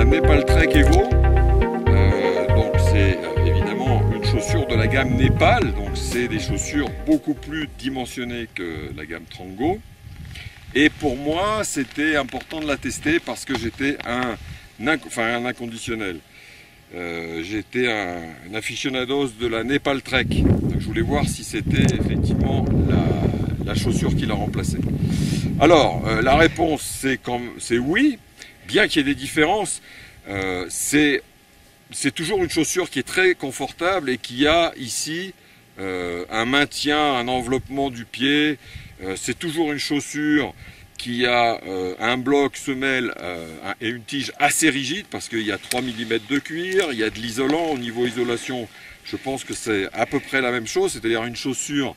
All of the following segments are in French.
Nepal Trek Evo, donc c'est évidemment une chaussure de la gamme Nepal, donc c'est des chaussures beaucoup plus dimensionnées que la gamme Trango. Et pour moi, c'était important de la tester parce que j'étais un inconditionnel. J'étais un aficionados de la Nepal Trek. Donc je voulais voir si c'était effectivement la chaussure qui la remplaçait. Alors, la réponse c'est oui, bien qu'il y ait des différences. C'est toujours une chaussure qui est très confortable et qui a ici un maintien, un enveloppement du pied. C'est toujours une chaussure qui a un bloc semelle et une tige assez rigide parce qu'il y a 3 mm de cuir, il y a de l'isolant. Au niveau isolation, je pense que c'est à peu près la même chose, c'est-à-dire une chaussure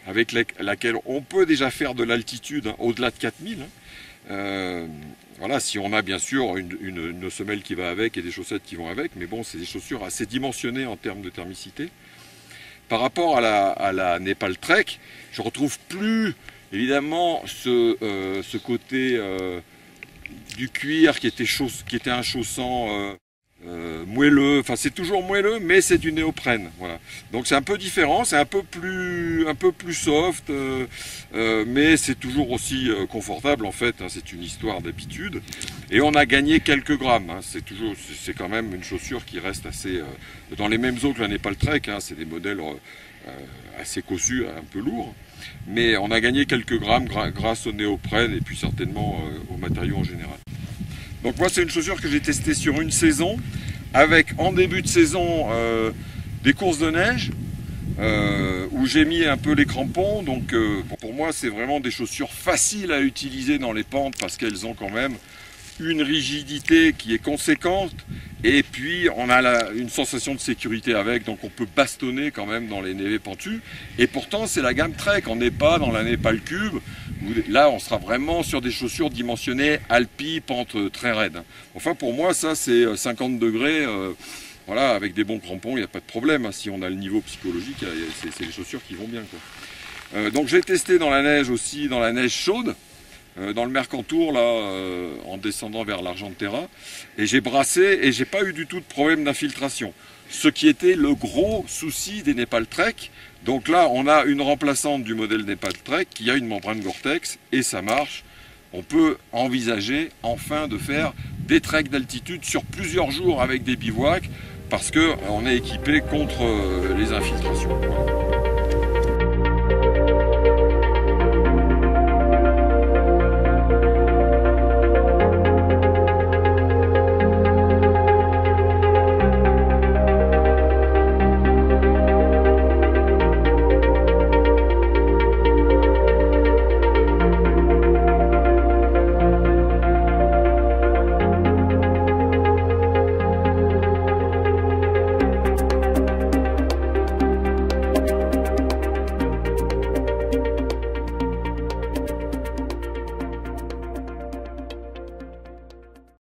avec laquelle on peut déjà faire de l'altitude au-delà de 4000. Voilà, si on a bien sûr une semelle qui va avec et des chaussettes qui vont avec, mais bon, c'est des chaussures assez dimensionnées en termes de thermicité. Par rapport à la Nepal Trek, je retrouve plus évidemment ce côté du cuir qui était un chaussant moelleux. Enfin, c'est toujours moelleux, mais c'est du néoprène. Voilà. Donc c'est un peu différent, c'est un peu plus soft, mais c'est toujours aussi confortable en fait. Hein, c'est une histoire d'habitude. Et on a gagné quelques grammes. Hein, c'est quand même une chaussure qui reste assez dans les mêmes eaux que la Nepal Trek. Hein, c'est des modèles assez cossus, un peu lourds. Mais on a gagné quelques grammes grâce au néoprène et puis certainement aux matériaux en général. Donc moi c'est une chaussure que j'ai testée sur une saison, avec en début de saison des courses de neige, où j'ai mis un peu les crampons. Donc pour moi c'est vraiment des chaussures faciles à utiliser dans les pentes parce qu'elles ont quand même une rigidité qui est conséquente. Et puis on a une sensation de sécurité avec, donc on peut bastonner quand même dans les névés pentus. Et pourtant c'est la gamme Trek, on n'est pas dans la Nepal Cube. Là on sera vraiment sur des chaussures dimensionnées alpi, pente très raide. Enfin pour moi ça c'est 50 degrés, voilà, avec des bons crampons, il n'y a pas de problème. Hein. Si on a le niveau psychologique, c'est les chaussures qui vont bien, quoi. Donc j'ai testé dans la neige aussi, dans la neige chaude. Dans le Mercantour, là, en descendant vers l'Argentera, et j'ai brassé et j'ai pas eu du tout de problème d'infiltration. Ce qui était le gros souci des Nepal Trek. Donc là, on a une remplaçante du modèle Nepal Trek qui a une membrane Gore-Tex et ça marche. On peut envisager enfin de faire des treks d'altitude sur plusieurs jours avec des bivouacs parce qu'on est équipé contre les infiltrations. Voilà.